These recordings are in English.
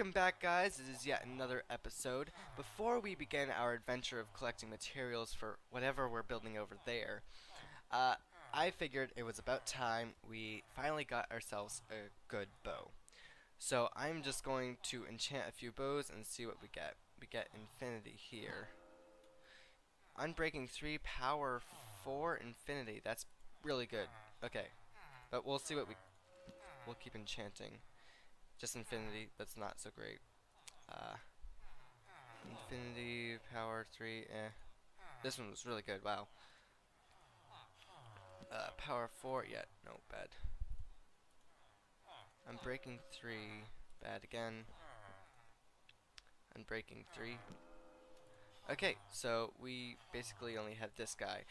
Welcome back, guys. This is yet another episode. Before we begin our adventure of collecting materials for whatever we're building over there, uh, I figured it was about time we finally got ourselves a good bow. So I'm just going to enchant a few bows and see what we get. We get infinity here. Unbreaking 3, power 4, infinity. That's really good. Okay, but we'll see what we'll keep enchanting. Just infinity, that's not so great. Infinity, power 3, eh. This one was really good, wow. Power 4, yeah, no, bad. I'm breaking 3, bad again. I'm breaking 3. Okay, so we basically only have this guy.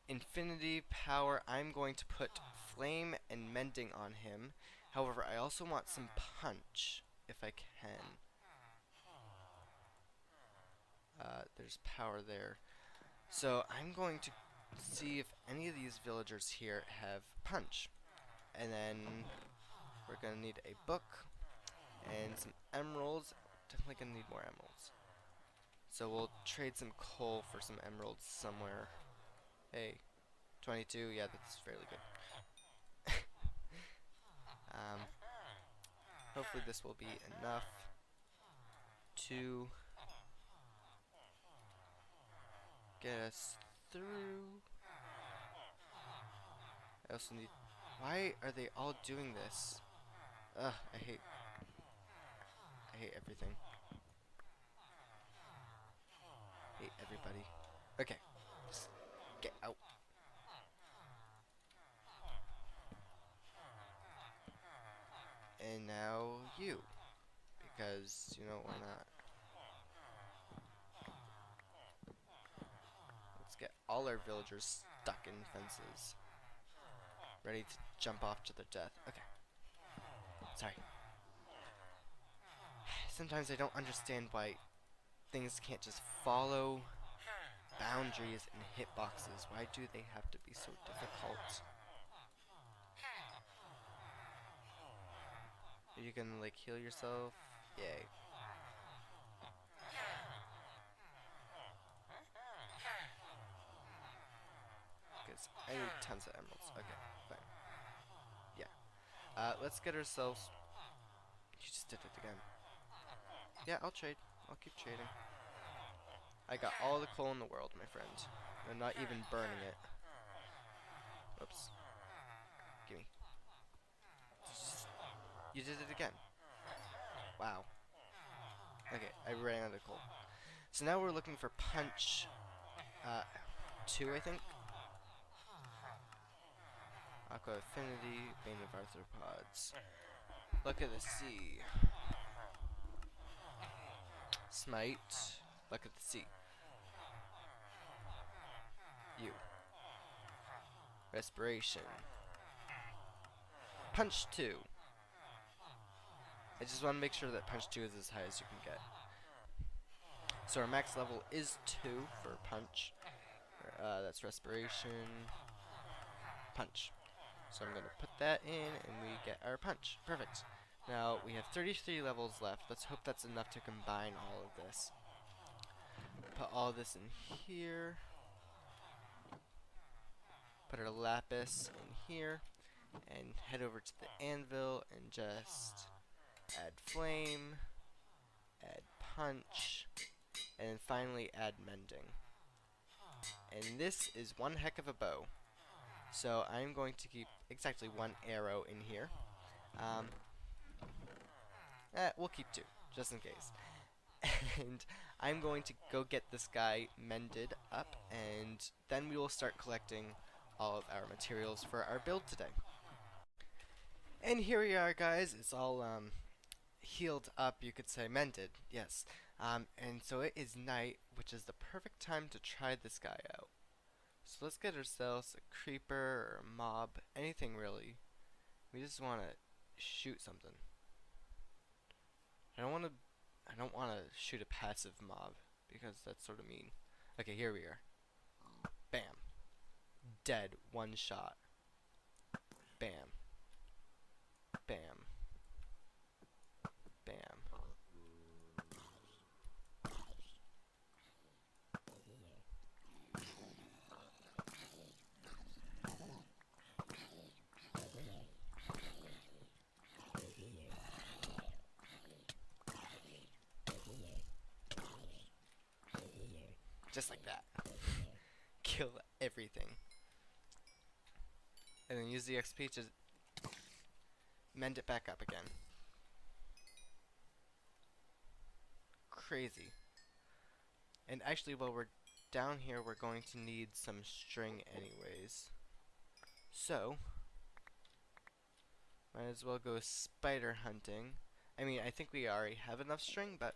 Infinity, power, I'm going to put flame and mending on him. However, I also want some punch, if I can. There's power there. So I'm going to see if any of these villagers here have punch. And then we're going to need a book and some emeralds. Definitely going to need more emeralds. So we'll trade some coal for some emeralds somewhere. Hey, 22, yeah, that's fairly good. Hopefully this will be enough to get us through. I also need... Why are they all doing this? Ugh, I hate everything. Hate everybody. Okay, just get out. And now you. Because, you know, why not? Let's get all our villagers stuck in fences. Ready to jump off to their death. Okay. Sorry. Sometimes I don't understand why things can't just follow boundaries and hitboxes. Why do they have to be so difficult? Are you gonna, like, heal yourself? Yay. Because I need tons of emeralds. Okay, fine. Yeah. Let's get ourselves... You just did it again. Yeah, I'll trade. I'll keep trading. I got all the coal in the world, my friend. I'm not even burning it. Oops. Gimme. You did it again. Wow. Okay, I ran out of coal. So now we're looking for punch 2, I think. Aqua Affinity, Bane of Arthropods. Look at the sea. Smite. Look at the sea. You. Respiration. Punch 2. I just want to make sure that punch 2 is as high as you can get. So our max level is 2 for punch. That's respiration. Punch. So I'm going to put that in and we get our punch. Perfect. Now we have 33 levels left. Let's hope that's enough to combine all of this. Put all this in here. Put our lapis in here. And head over to the anvil and just add flame. Add punch. And then finally add mending. And this is one heck of a bow. So I'm going to keep exactly 1 arrow in here. We'll keep 2, just in case. And I'm going to go get this guy mended up, and then we will start collecting all of our materials for our build today. And here we are, guys. It's all healed up, you could say, mended, yes. And so it is night, which is the perfect time to try this guy out. So let's get ourselves a creeper or a mob, anything really. We just want to shoot something. I don't want to shoot a passive mob because that's sort of mean. Okay, here we are. Bam. Dead, 1 shot. Bam. Bam. Bam. kill everything. And then use the XP to mend it back up again. Crazy. And actually, while we're down here, we're going to need some string anyways. So, might as well go spider hunting. I mean, I think we already have enough string, but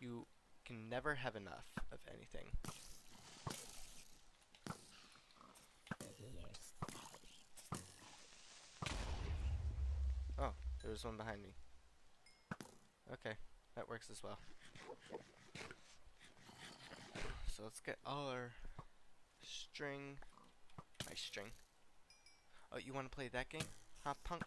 you can never have enough of anything. Oh, there's one behind me. Okay, that works as well. So let's get all our string. My string. Oh, you want to play that game? Huh, punk?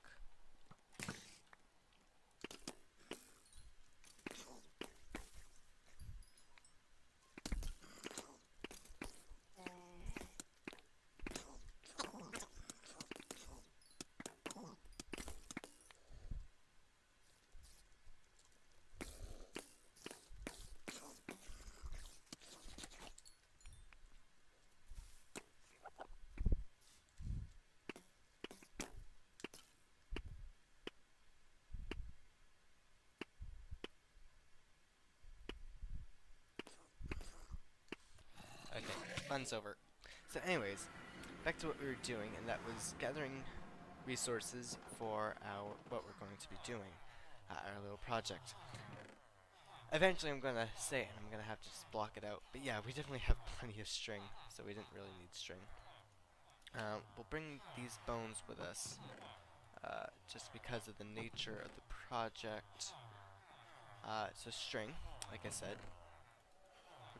Okay, fun's over. So anyways, back to what we were doing, and that was gathering resources for what we're going to be doing, our little project. Eventually I'm gonna say it, and I'm gonna have to just block it out. But yeah, we definitely have plenty of string, so we didn't really need string. We'll bring these bones with us, just because of the nature of the project. So string, like I said.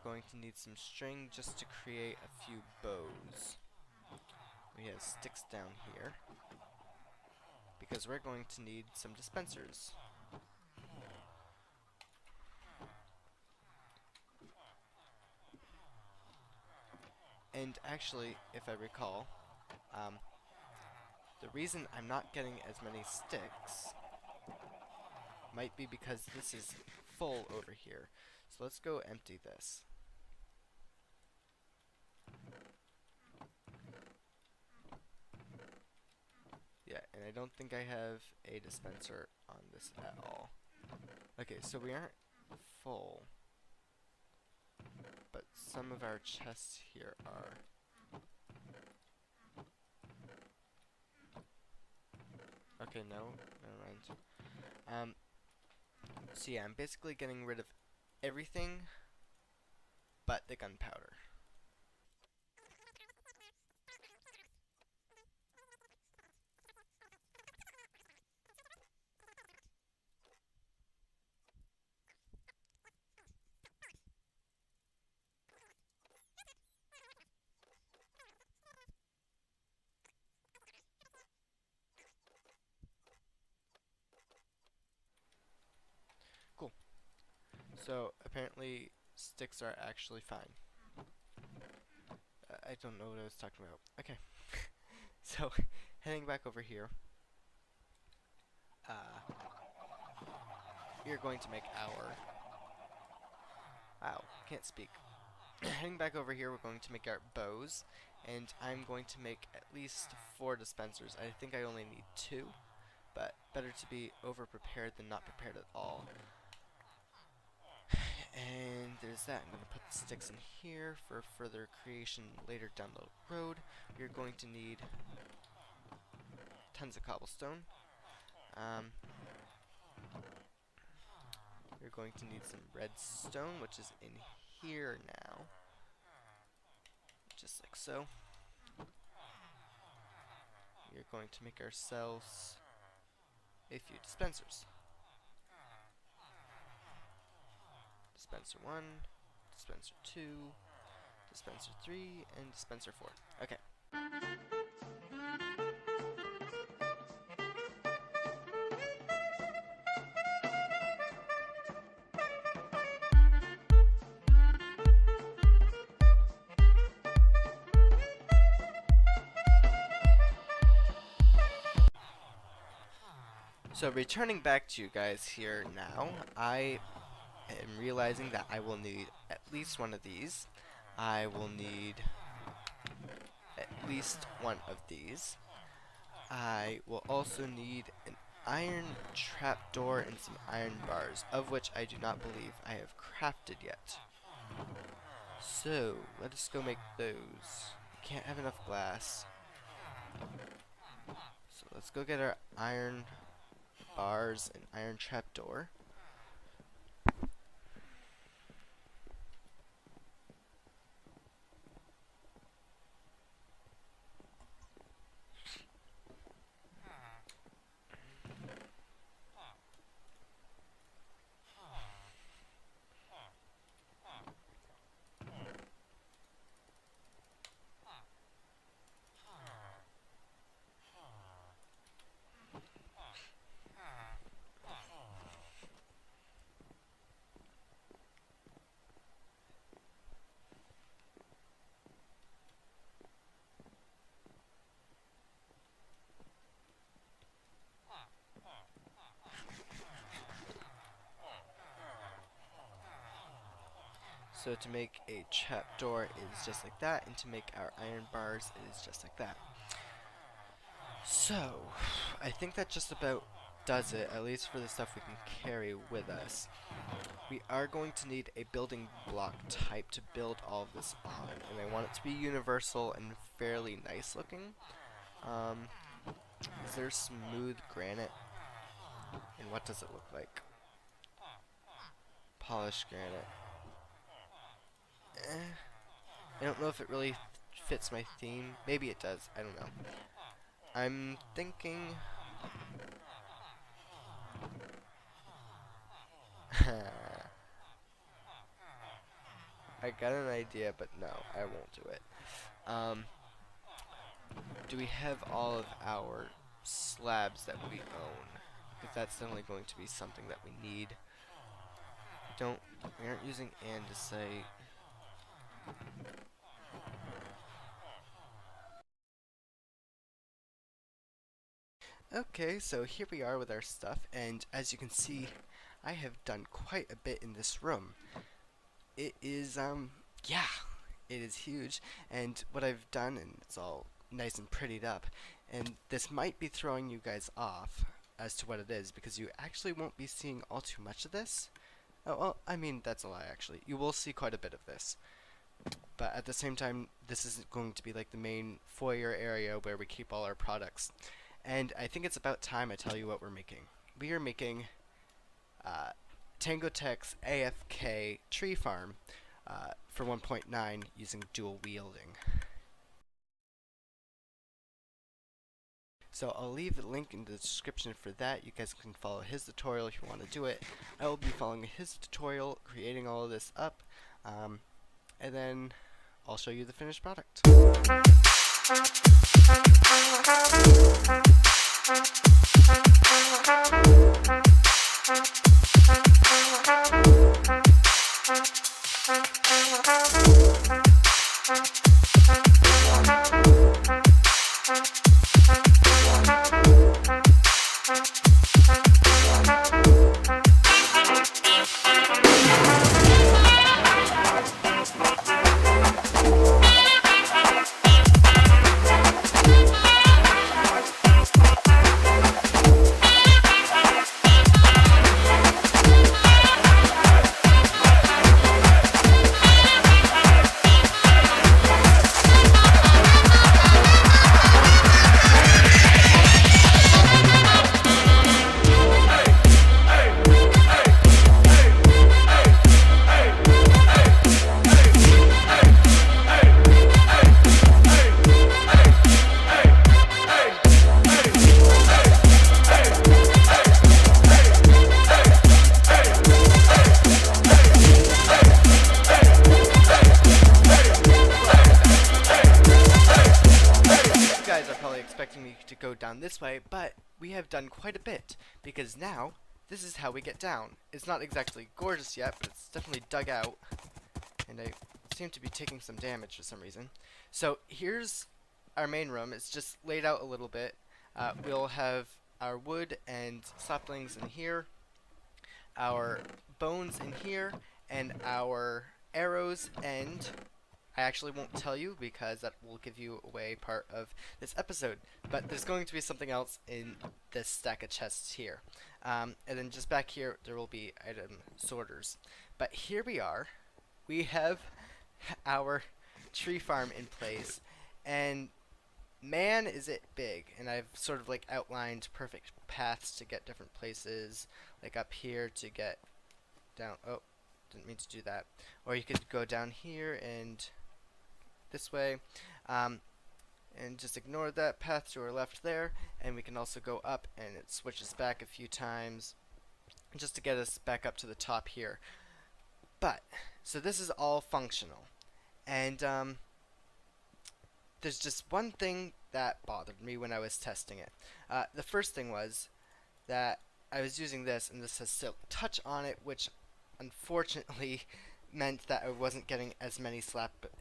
We're going to need some string just to create a few bows. We have sticks down here, because we're going to need some dispensers. And actually, if I recall, the reason I'm not getting as many sticks might be because this is full over here. So let's go empty this. Yeah, and I don't think I have a dispenser on this at all. Okay, so we aren't full, but some of our chests here are. Okay, no, never mind. So yeah, I'm basically getting rid of everything but the gunpowder. Cool. So apparently sticks are actually fine. I don't know what I was talking about. Okay. So heading back over here, we are going to make our. Wow, can't speak. Heading back over here, we're going to make our bows, and I'm going to make at least 4 dispensers. I think I only need 2, but better to be over-prepared than not prepared at all. And there's that. I'm going to put the sticks in here for further creation later down the road. You're going to need tons of cobblestone. You're going to need some redstone, which is in here now. Just like so. We're going to make ourselves a few dispensers. Dispenser 1, dispenser 2, dispenser 3, and dispenser 4. Okay. So returning back to you guys here now, I am realizing that I will need at least one of these. I will need at least one of these. I will also need an iron trapdoor and some iron bars, of which I do not believe I have crafted yet. So, let us go make those. Can't have enough glass. So let's go get our iron bars and iron trapdoor. So to make a trapdoor is just like that, and to make our iron bars is just like that. So, I think that just about does it, at least for the stuff we can carry with us. We are going to need a building block type to build all of this on, and I want it to be universal and fairly nice looking. Is there smooth granite? And what does it look like? Polished granite. I don't know if it really fits my theme. Maybe it does. I don't know. I'm thinking... I got an idea, but no, I won't do it. Do we have all of our slabs that we own? Because that's definitely going to be something that we need. We aren't using andesite. Okay, so here we are with our stuff, and as you can see, I have done quite a bit in this room. It is, yeah, it is huge, and what I've done, and it's all nice and prettied up, and this might be throwing you guys off as to what it is, because you actually won't be seeing all too much of this. Oh, well, I mean, that's a lie, actually. You will see quite a bit of this. But at the same time, this isn't going to be like the main foyer area where we keep all our products. And I think it's about time I tell you what we're making. We are making Tango Tech's AFK tree farm for 1.9 using dual wielding. So I'll leave a link in the description for that. You guys can follow his tutorial if you want to do it. I will be following his tutorial, creating all of this up, and then I'll show you the finished product. Expecting me to go down this way, but we have done quite a bit, because now this is how we get down. It's not exactly gorgeous yet, but it's definitely dug out, and I seem to be taking some damage for some reason. So here's our main room. It's just laid out a little bit. We'll have our wood and saplings in here, our bones in here, and our arrows and I actually won't tell you because that will give you away part of this episode. But there's going to be something else in this stack of chests here. And then just back here, there will be item sorters. But here we are. We have our tree farm in place. And man, is it big. And I've sort of like outlined perfect paths to get different places. Like up here to get down. Oh, didn't mean to do that. Or you could go down here and this way, and just ignore that path to our left there, and we can also go up, and it switches back a few times just to get us back up to the top here. But so this is all functional, and there's just one thing that bothered me when I was testing it. The first thing was that I was using this, and this has silk touch on it, which unfortunately meant that I wasn't getting as many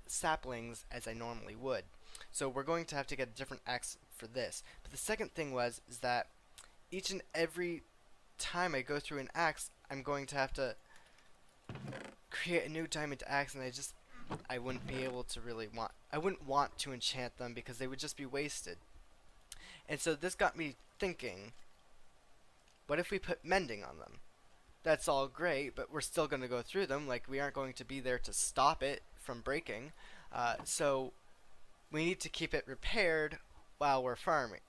saplings as I normally would. So we're going to have to get a different axe for this. But the second thing is that each and every time I go through an axe, I'm going to have to create a new diamond axe, and I wouldn't be able to I wouldn't want to enchant them because they would just be wasted. And so this got me thinking, what if we put mending on them? That's all great, but we're still going to go through them. Like, we aren't going to be there to stop it from breaking. So we need to keep it repaired while we're farming.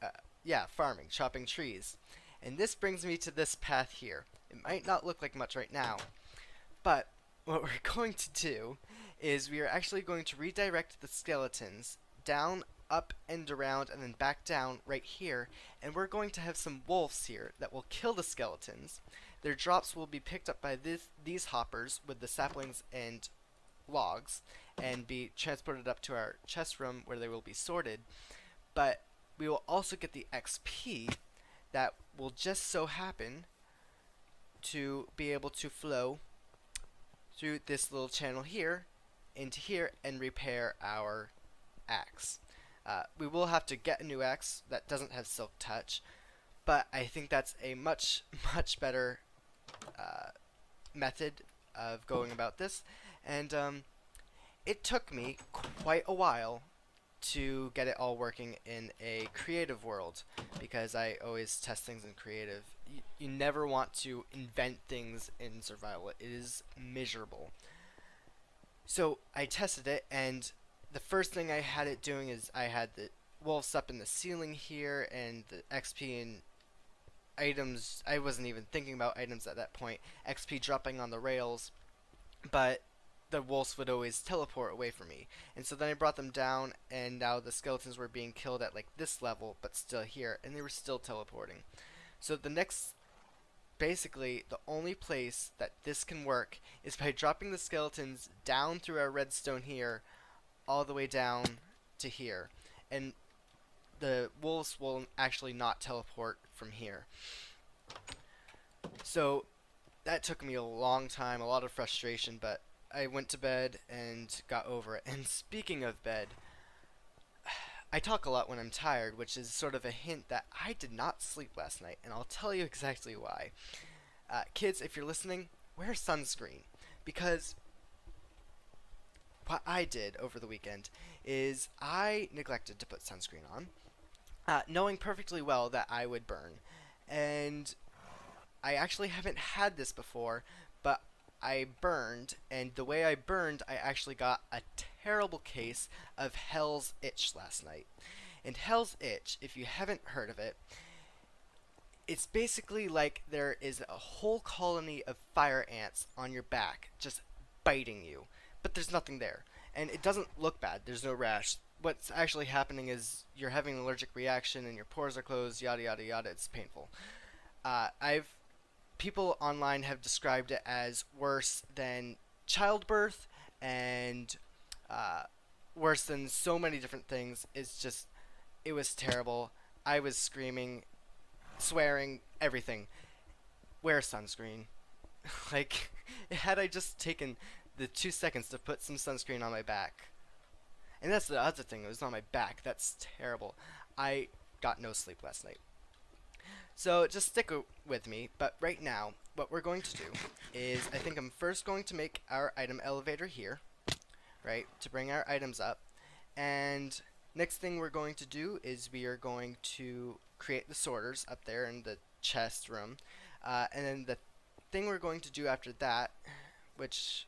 Chopping trees. And this brings me to this path here. It might not look like much right now, but what we're going to do is we are actually going to redirect the skeletons down, up, and around, and then back down right here. And we're going to have some wolves here that will kill the skeletons. Their drops will be picked up by these hoppers with the saplings and logs and be transported up to our chest room where they will be sorted. But we will also get the XP that will just so happen to be able to flow through this little channel here into here and repair our axe. We will have to get a new axe that doesn't have silk touch, but I think that's a much better method of going about this. And it took me quite a while to get it all working in a creative world, because I always test things in creative. You never want to invent things in survival. It is miserable. So I tested it, and the first thing I had it doing is I had the wolves up in the ceiling here, and the XP and items, I wasn't even thinking about items at that point, XP dropping on the rails, but the wolves would always teleport away from me. And so then I brought them down, and now the skeletons were being killed at like this level, but still here, and they were still teleporting. So basically the only place that this can work is by dropping the skeletons down through our redstone here, all the way down to here. And the wolves will actually not teleport from here. So that took me a long time, a lot of frustration, but I went to bed and got over it. And speaking of bed, I talk a lot when I'm tired, which is sort of a hint that I did not sleep last night, and I'll tell you exactly why. Kids, if you're listening, wear sunscreen, because what I did over the weekend is I neglected to put sunscreen on, knowing perfectly well that I would burn. And I actually haven't had this before, but I burned, and the way I burned, I actually got a terrible case of Hell's Itch last night. And Hell's Itch, if you haven't heard of it, it's basically like there is a whole colony of fire ants on your back, just biting you, but there's nothing there. And it doesn't look bad, there's no rash. What's actually happening is you're having an allergic reaction and your pores are closed, yada yada yada, it's painful. People online have described it as worse than childbirth and worse than so many different things. It was terrible. I was screaming, swearing, everything. Wear sunscreen. Like, had I just taken the 2 seconds to put some sunscreen on my back. And that's the other thing, it was on my back. That's terrible. I got no sleep last night. So just stick with me, but right now, what we're going to do is, I think I'm first going to make our item elevator here. right, to bring our items up. And next thing we're going to do is we are going to create the sorters up there in the chest room. And then the thing we're going to do after that, which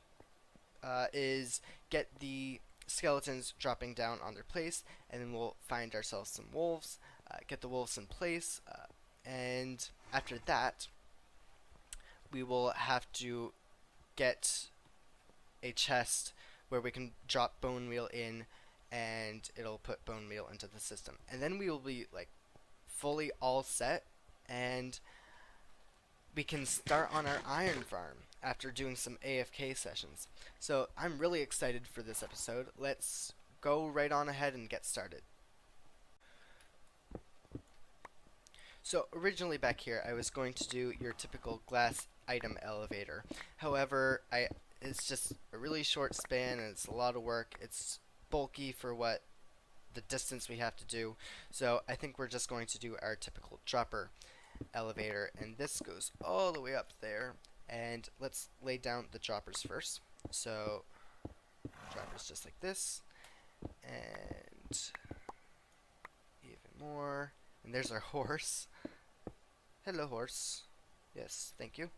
is get the skeletons dropping down on their place, and then we'll find ourselves some wolves, get the wolves in place, and after that we will have to get a chest where we can drop bone meal in, and it'll put bone meal into the system, and then we will be like fully all set, and we can start on our iron farm after doing some AFK sessions. So I'm really excited for this episode. Let's go right on ahead and get started. So originally back here I was going to do your typical glass item elevator. However, it's just a really short span and it's a lot of work. It's bulky for what the distance we have to do. So I think we're just going to do our typical dropper elevator, and this goes all the way up there. And let's lay down the droppers first. So droppers just like this, and even more. And there's our horse. Hello, horse. Yes, thank you.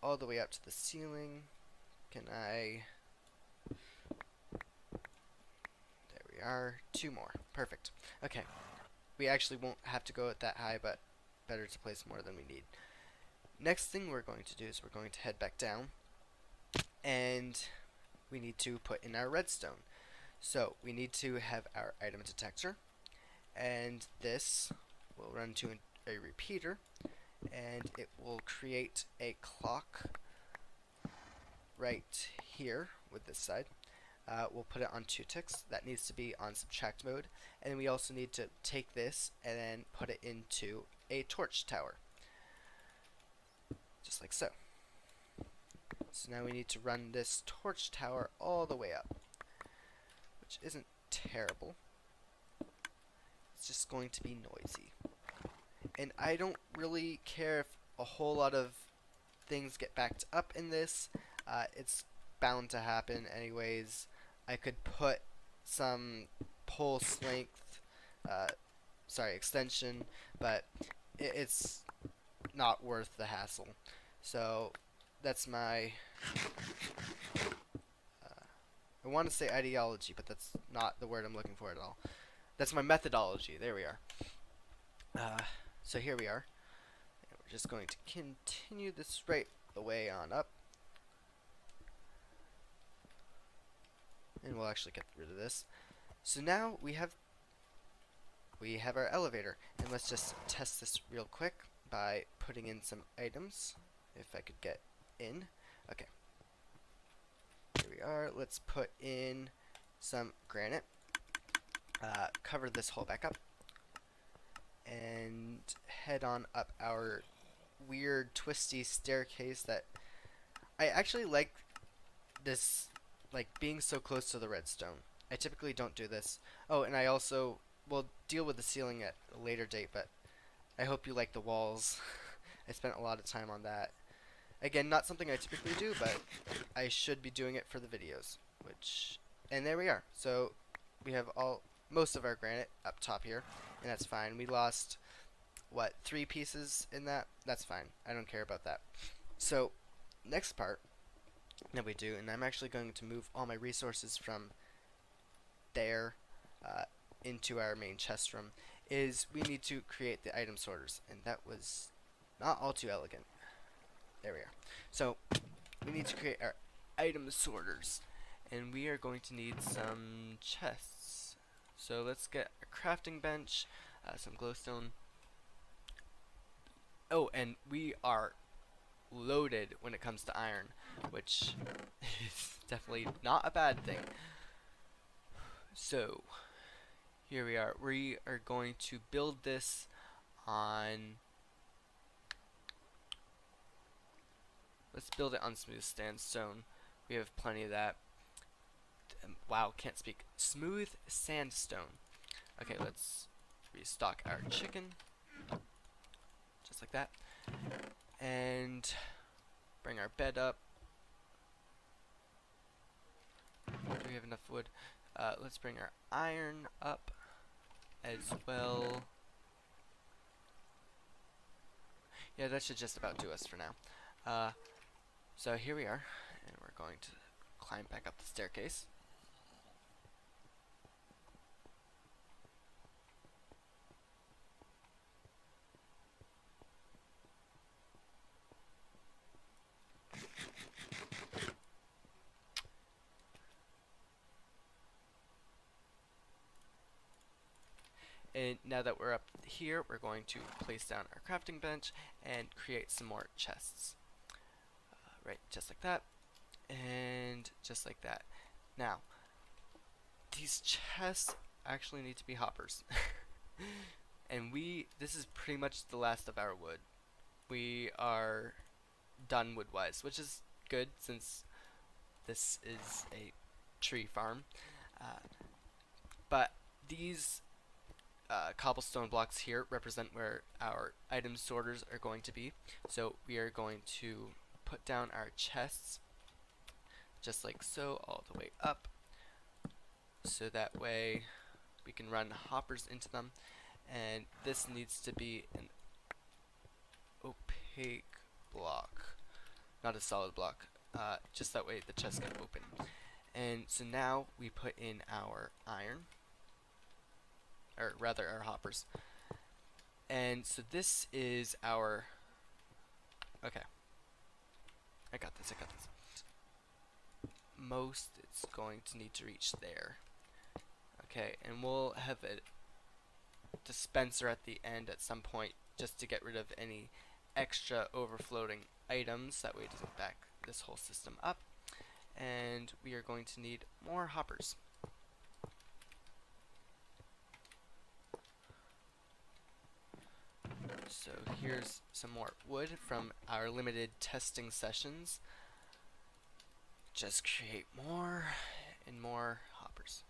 All the way up to the ceiling. Can I... There we are. 2 more. Perfect. Okay. We actually won't have to go at that high, but better to place more than we need. Next thing we're going to do is we're going to head back down, and we need to put in our redstone. So we need to have our item detector, and this will run to a repeater, and it will create a clock right here with this side. We'll put it on 2 ticks. That needs to be on subtract mode, and we also need to take this and then put it into a torch tower, just like so. So now we need to run this torch tower all the way up, which isn't terrible. It's just going to be noisy, and I don't really care if a whole lot of things get backed up in this. It's bound to happen anyways. I could put some pulse length, extension, but it's not worth the hassle. So that's my, I want to say ideology, but that's not the word I'm looking for at all. That's my methodology. There we are. So here we are. And we're just going to continue this right the way on up. And we'll actually get rid of this. So now we have our elevator, and let's just test this real quick by putting in some items. If I could get in. Okay. Here we are. Let's put in some granite. Cover this hole back up, and head on up our weird twisty staircase that I actually like this, like being so close to the redstone. I typically don't do this. Oh, and I also will deal with the ceiling at a later date, but I hope you like the walls. I spent a lot of time on that. Again, not something I typically do, but I should be doing it for the videos. And there we are. So we have most of our granite up top here, and that's fine. We lost, what, 3 pieces in that? That's fine. I don't care about that. So next part that we do, and I'm actually going to move all my resources from there into our main chest room, is we need to create the item sorters, and that was not all too elegant. There we are. So we need to create our item sorters, and we are going to need some chests. So let's get a crafting bench, some glowstone. Oh, and we are loaded when it comes to iron, which is definitely not a bad thing. So here we are. We are going to build this on... Let's build it on smooth sandstone. We have plenty of that. Wow, can't speak. Smooth sandstone. Okay, let's restock our chicken. Just like that. And bring our bed up. have enough wood. Let's bring our iron up as well. Yeah, that should just about do us for now. So here we are, and we're going to climb back up the staircase. And now that we're up here, we're going to place down our crafting bench and create some more chests. Right, just like that, and just like that. Now, these chests actually need to be hoppers. And this is pretty much the last of our wood. We are done wood-wise, which is good since this is a tree farm. But these cobblestone blocks here represent where our item sorters are going to be. So we are going to put down our chests just like so, all the way up, so that way we can run hoppers into them. And this needs to be an opaque block, not a solid block, just that way the chest can open. And so now we put in our iron, or rather our hoppers. And so this is our, okay, I got this. Most it's going to need to reach there. Okay, and we'll have a dispenser at the end at some point just to get rid of any extra overfloating items. That way it doesn't back this whole system up. And we are going to need more hoppers. So here's some more wood from our limited testing sessions. Just create more and more hoppers.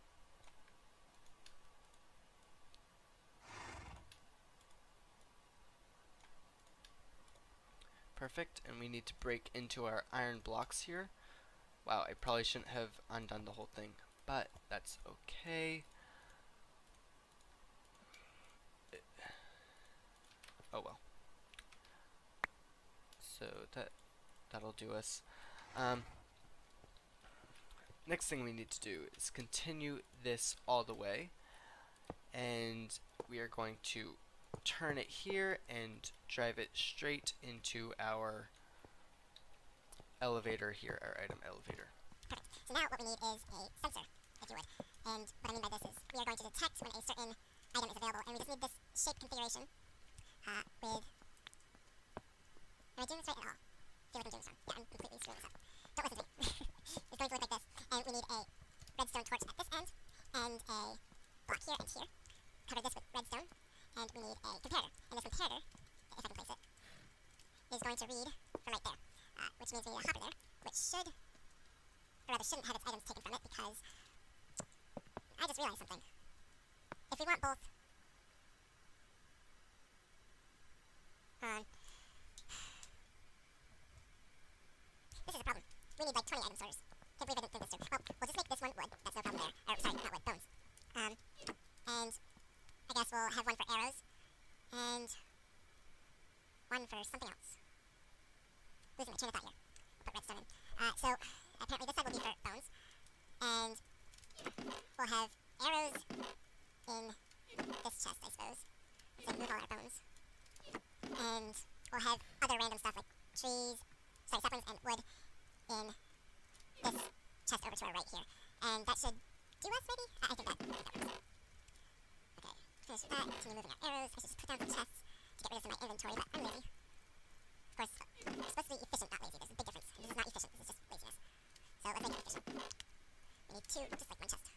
Perfect, and we need to break into our iron blocks here. Wow, I probably shouldn't have undone the whole thing, but that's okay. Oh well. So that'll do us. Next thing we need to do is continue this all the way, and we are going to turn it here and drive it straight into our elevator here, our item elevator. Perfect. So now what we need is a sensor, if you would. And what I mean by this is we are going to detect when a certain item is available, and we just need this shape configuration with... Am I doing this right at all? I feel like I'm doing this wrong. Yeah, I'm completely screwing this up. Don't listen to me. It's going to look like this, and we need a redstone torch at this end, and a block here and here. Cover this with redstone, and we need a comparator. And this comparator, if I can place it, is going to read from right there, which means we need a hopper there, which should, or rather shouldn't have its items taken from it, because I just realized something. If we want both, this is a problem. We need like 20 item sorters. Can't believe I didn't think this through. Well, we'll just make this one wood. That's no problem there. Or, sorry, not wood, bones. And I guess we'll have one for arrows, and one for something else. Losing my train of thought here. Put redstone in. So, apparently this side will be for bones, and we'll have arrows in this chest, I suppose. So move all our bones. And we'll have other random stuff like trees, sorry, saplings and wood in this chest over to our right here. And that should do us, maybe? I think that works. Okay, finish with that, continue moving our arrows. I should just put down some chests to get rid of some of my inventory, but I'm lazy. Of course, it's supposed to be efficient, not lazy. There's a big difference. This is not efficient, this is just laziness. So let's make it efficient. We need two, just like one chest.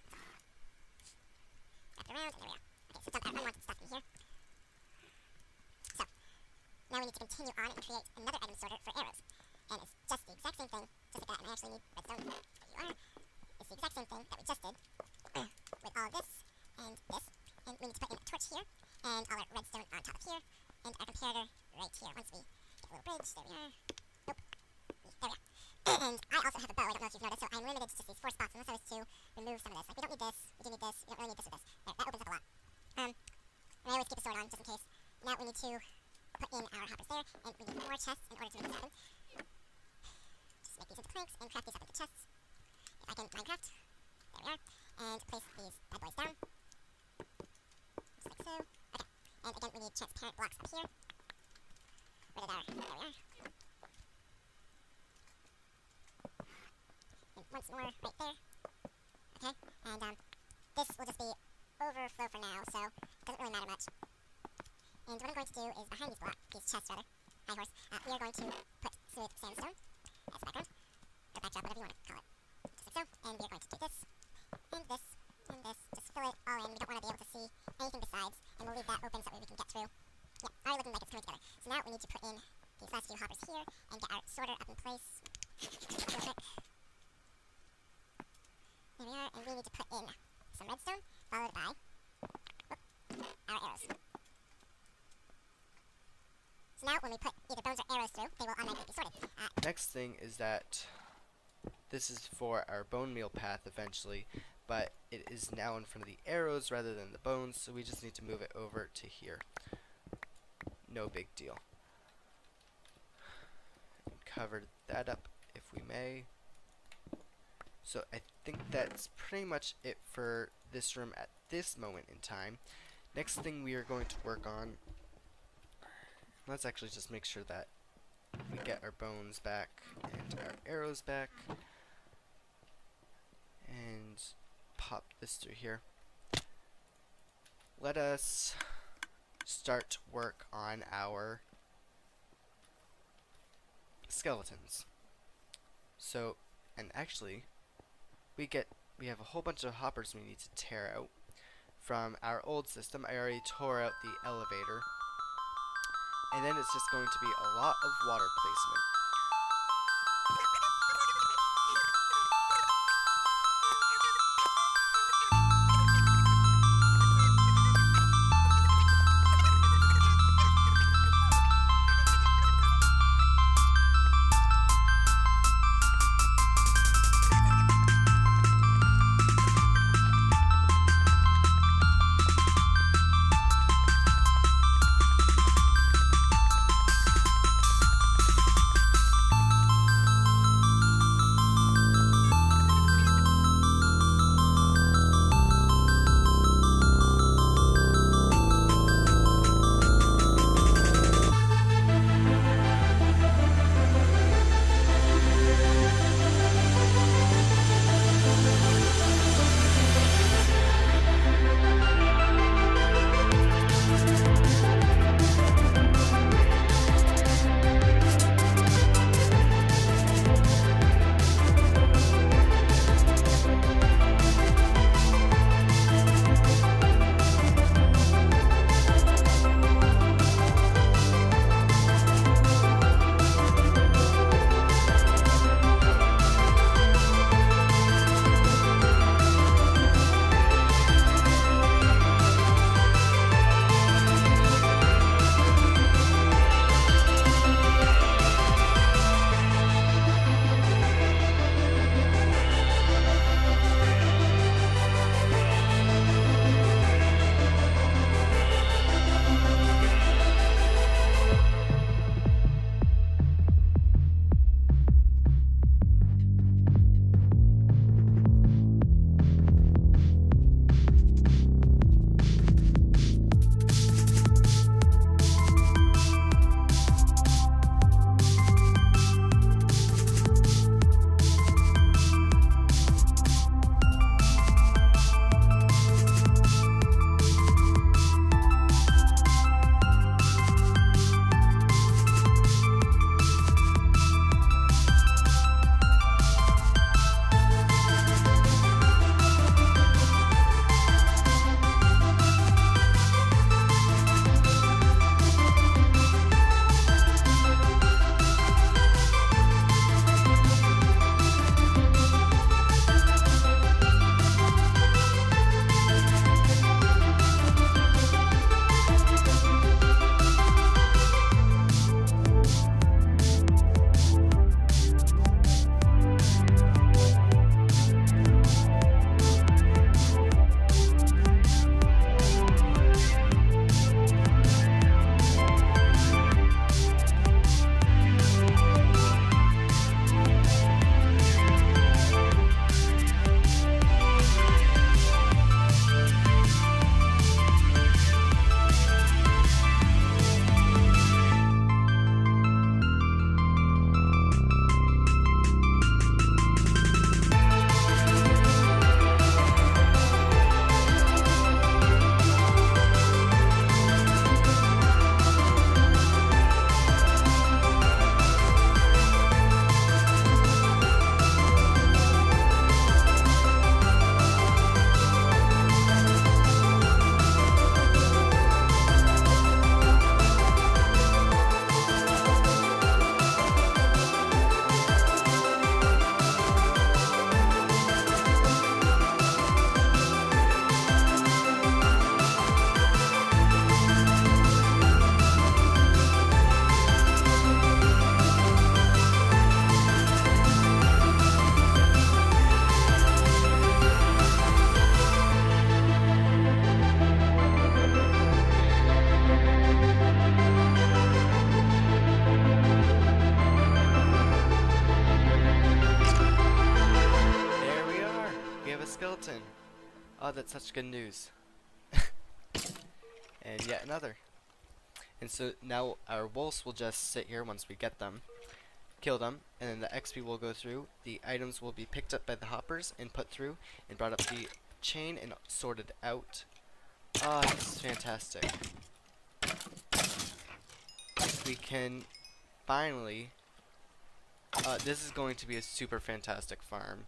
Wrap it around, and there we are. Okay, so dump our unwanted stuff in here. So, now we need to continue on and create another item sorter for arrows. And it's just the exact same thing, just like that, and I actually need redstone. There you are. It's the exact same thing that we just did, with all this, and this. And we need to put in a torch here, and all our redstone on top of here, and our comparator right here. Once we get a little bridge, there we are. Nope. There we are. And I also have a bow, I don't know if you've noticed, so I'm limited to just these 4 spots unless I was to remove some of this. Like, we don't need this, we do need this, we don't really need this or this. There, that opens up a lot. And I always keep a sword on, just in case. Now we need to put in our hoppers there, and we need more chests in order to make this happen. Just make these into planks, and craft these up into chests. If I can Minecraft, there we are. And place these bad boys down. Just like so. Okay. And again, we need transparent blocks up here. Where did our... There we are. And once more, right there. Okay. And this will just be overflow for now, so it doesn't really matter much. And what I'm going to do is behind these chests rather, high horse, we are going to put smooth sandstone as a background, or backdrop, whatever you want to call it. Just like so. And we are going to do this, and this, and this. Just fill it all in. We don't want to be able to see anything besides, and we'll leave that open so that way we can get through. Yeah, already looking like it's coming together. So now we need to put in these last few hoppers here, and get our sorter up in place. Real quick. There we are, and we need to put in some redstone, followed by our arrows. So now when we put either bones or arrows through, they will automatically be sorted. Next thing is that this is for our bone meal path eventually, but it is now in front of the arrows rather than the bones, so we just need to move it over to here. No big deal. And cover that up if we may. So I think that's pretty much it for this room at this moment in time. Next thing we are going to work on, let's actually just make sure that we get our bones back and our arrows back, and pop this through here. Let us start work on our skeletons. So, and actually, we have a whole bunch of hoppers we need to tear out from our old system. I already tore out the elevator, and then it's just going to be a lot of water placement. that's such good news. And yet another. And so now our wolves will just sit here once we get them, kill them, and then the XP will go through. The items will be picked up by the hoppers and put through and brought up the chain and sorted out. Ah, this is fantastic. We can finally... this is going to be a super fantastic farm.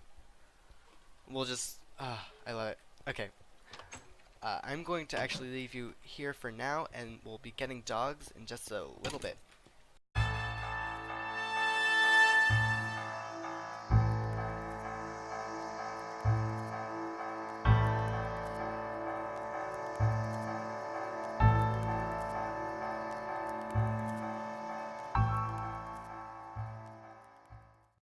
We'll just... I love it. Okay. I'm going to actually leave you here for now, and we'll be getting dogs in just a little bit.